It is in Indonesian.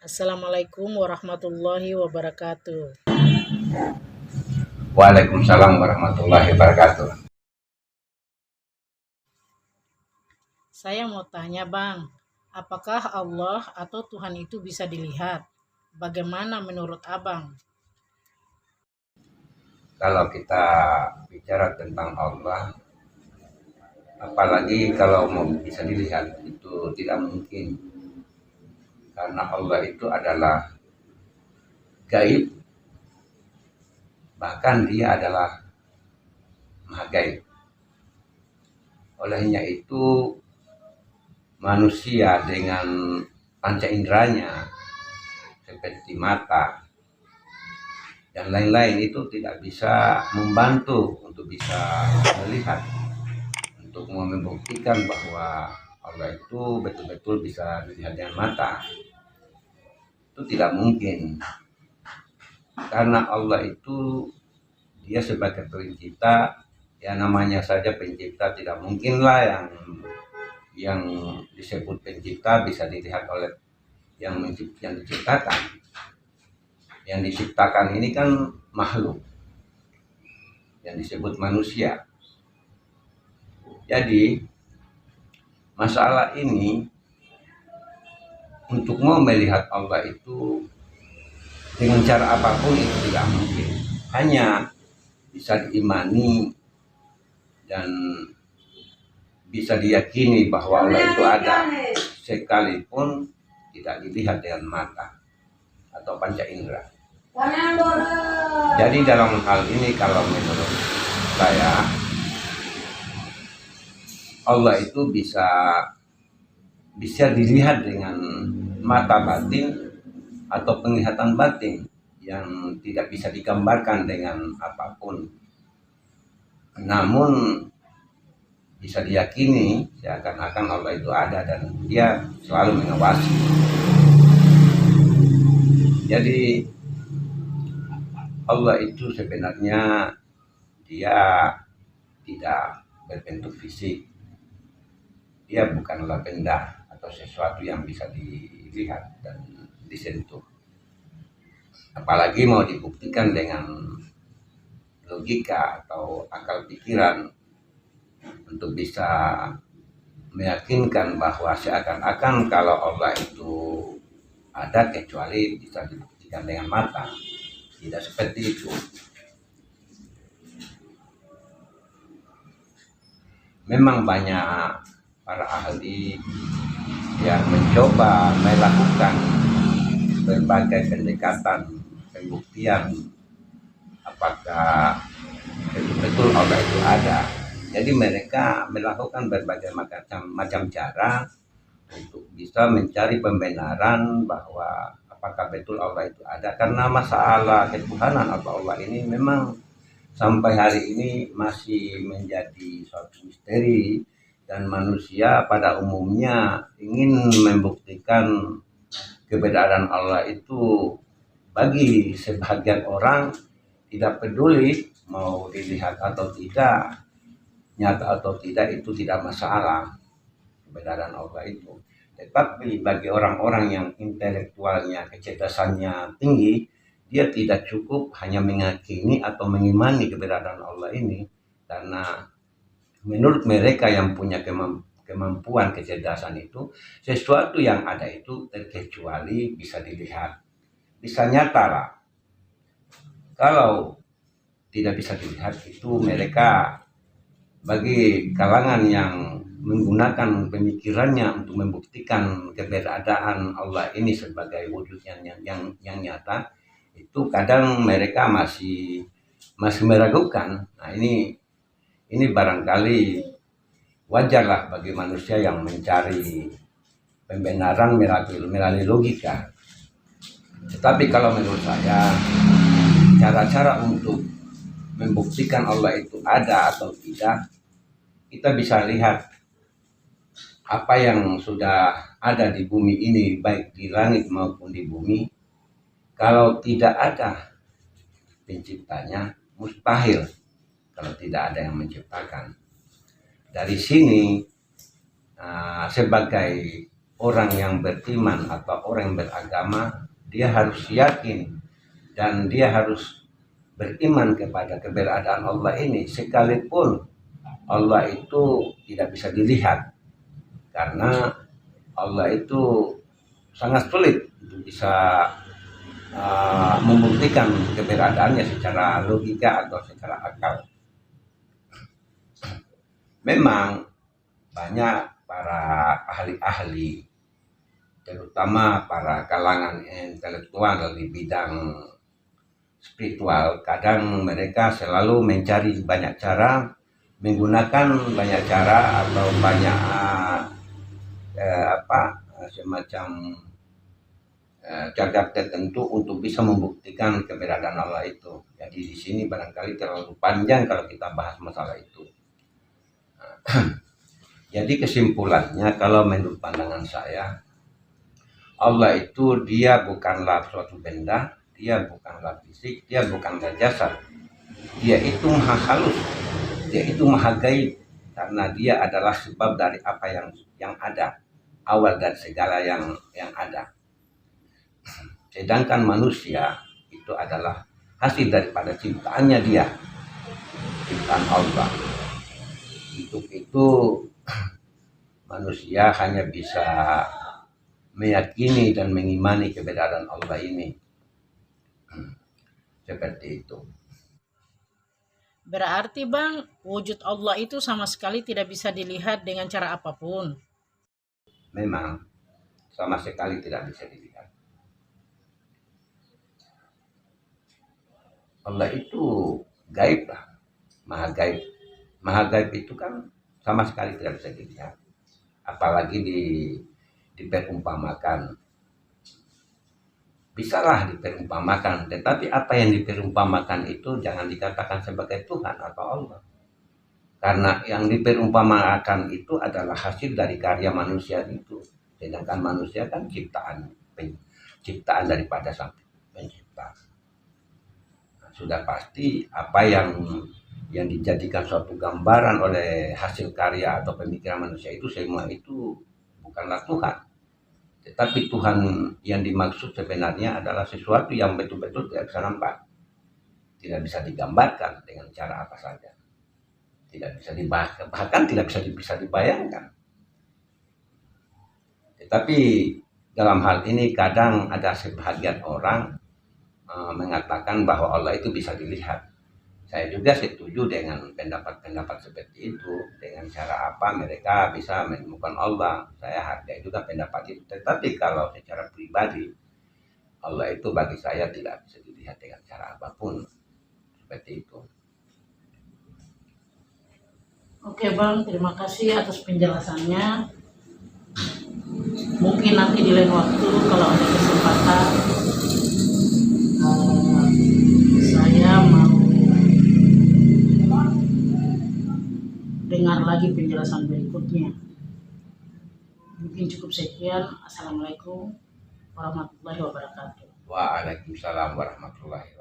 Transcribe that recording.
Assalamualaikum warahmatullahi wabarakatuh. Waalaikumsalam warahmatullahi wabarakatuh. Saya mau tanya Bang, apakah Allah atau Tuhan itu bisa dilihat? Bagaimana menurut Abang? Kalau kita bicara tentang Allah, apalagi kalau mau bisa dilihat, itu tidak mungkin. Karena Allah itu adalah gaib, bahkan dia adalah maha gaib. Olehnya itu manusia dengan panca inderanya seperti mata dan lain-lain itu tidak bisa membantu untuk bisa melihat, untuk membuktikan bahwa Allah itu betul-betul bisa dilihat dengan mata. Itu tidak mungkin, karena Allah itu dia sebagai pencipta, ya namanya saja pencipta, tidak mungkinlah yang disebut pencipta bisa dilihat oleh yang diciptakan. Yang diciptakan ini kan makhluk yang disebut manusia. Jadi masalah ini untuk mau melihat Allah itu dengan cara apapun itu tidak mungkin. Hanya bisa diimani dan bisa diyakini bahwa Allah itu ada, sekalipun tidak dilihat dengan mata atau panca indera. Jadi dalam hal ini kalau menurut saya, Allah itu bisa dilihat dengan mata batin atau penglihatan batin yang tidak bisa digambarkan dengan apapun. Namun bisa diyakini seakan-akan Allah itu ada dan dia selalu mengawasi. Jadi Allah itu sebenarnya dia tidak berbentuk fisik. Dia bukanlah benda atau sesuatu yang bisa dilihat dan disentuh. Apalagi mau dibuktikan dengan logika atau akal pikiran untuk bisa meyakinkan bahwa seakan-akan kalau Allah itu ada kecuali bisa dibuktikan dengan mata. Tidak seperti itu. Memang banyak para ahli yang mencoba melakukan berbagai pendekatan pembuktian apakah betul-betul Allah itu ada. Jadi mereka melakukan berbagai macam cara untuk bisa mencari pembenaran bahwa apakah betul Allah itu ada. Karena masalah ketuhanan Allah ini memang sampai hari ini masih menjadi suatu misteri, dan manusia pada umumnya ingin membuktikan keberadaan Allah itu. Bagi sebagian orang tidak peduli mau dilihat atau tidak, nyata atau tidak, itu tidak masalah keberadaan Allah itu. Tetapi bagi orang-orang yang intelektualnya, kecerdasannya tinggi, dia tidak cukup hanya meyakini atau mengimani keberadaan Allah ini, karena menurut mereka yang punya kemampuan kecerdasan itu, sesuatu yang ada itu terkecuali bisa dilihat, bisa nyata lah. Kalau tidak bisa dilihat itu mereka, bagi kalangan yang menggunakan pemikirannya untuk membuktikan keberadaan Allah ini sebagai wujud yang nyata, itu kadang mereka masih meragukan. Nah ini barangkali wajarlah bagi manusia yang mencari pembenaran melalui logika. Tetapi kalau menurut saya, cara-cara untuk membuktikan Allah itu ada atau tidak, kita bisa lihat apa yang sudah ada di bumi ini, baik di langit maupun di bumi. Kalau tidak ada penciptanya, mustahil kalau tidak ada yang menciptakan. Dari sini sebagai orang yang beriman atau orang yang beragama, dia harus yakin dan dia harus beriman kepada keberadaan Allah ini, sekalipun Allah itu tidak bisa dilihat, karena Allah itu sangat sulit untuk bisa membuktikan keberadaannya secara logika atau secara akal. Memang banyak para ahli-ahli, terutama para kalangan intelektual di bidang spiritual, kadang mereka selalu mencari banyak cara, menggunakan banyak cara atau banyak semacam cara tertentu untuk bisa membuktikan keberadaan Allah itu. Jadi di sini barangkali terlalu panjang kalau kita bahas masalah itu. Jadi kesimpulannya, kalau menurut pandangan saya, Allah itu dia bukanlah suatu benda, dia bukanlah fisik, dia bukanlah jasad. Dia itu maha halus, dia itu maha gaib, karena dia adalah sebab dari apa yang ada, awal dari segala yang ada. Sedangkan manusia itu adalah hasil daripada ciptaannya dia, ciptaan Allah. Untuk itu manusia hanya bisa meyakini dan mengimani keberadaan Allah ini. Seperti itu. Berarti Bang, wujud Allah itu sama sekali tidak bisa dilihat dengan cara apapun. Memang sama sekali tidak bisa dilihat. Allah itu gaib lah, maha gaib. Maha gaib itu kan sama sekali tidak bisa dilihat, apalagi diperumpamakan. Bisalah diperumpamakan, tetapi apa yang diperumpamakan itu jangan dikatakan sebagai Tuhan atau Allah, karena yang diperumpamakan itu adalah hasil dari karya manusia itu, sedangkan manusia kan ciptaan daripada Sang Pencipta. Sudah pasti apa yang dijadikan suatu gambaran oleh hasil karya atau pemikiran manusia itu, semua itu bukanlah Tuhan. Tetapi Tuhan yang dimaksud sebenarnya adalah sesuatu yang betul-betul tidak bisa nampak, tidak bisa digambarkan dengan cara apa saja, tidak bisa dibahas, bahkan tidak bisa dibayangkan. Tetapi dalam hal ini kadang ada sebagian orang mengatakan bahwa Allah itu bisa dilihat. Saya juga setuju dengan pendapat-pendapat seperti itu. Dengan cara apa mereka bisa menemukan Allah, saya hargai juga pendapat itu. Tetapi kalau secara pribadi, Allah itu bagi saya tidak bisa dilihat dengan cara apapun. Seperti itu. Oke Bang, terima kasih atas penjelasannya. Mungkin nanti di lain waktu kalau ada kesempatan, saya mau dengar lagi penjelasan berikutnya. Mungkin cukup sekian. Assalamualaikum warahmatullahi wabarakatuh. Waalaikumsalam warahmatullahi wabarakatuh.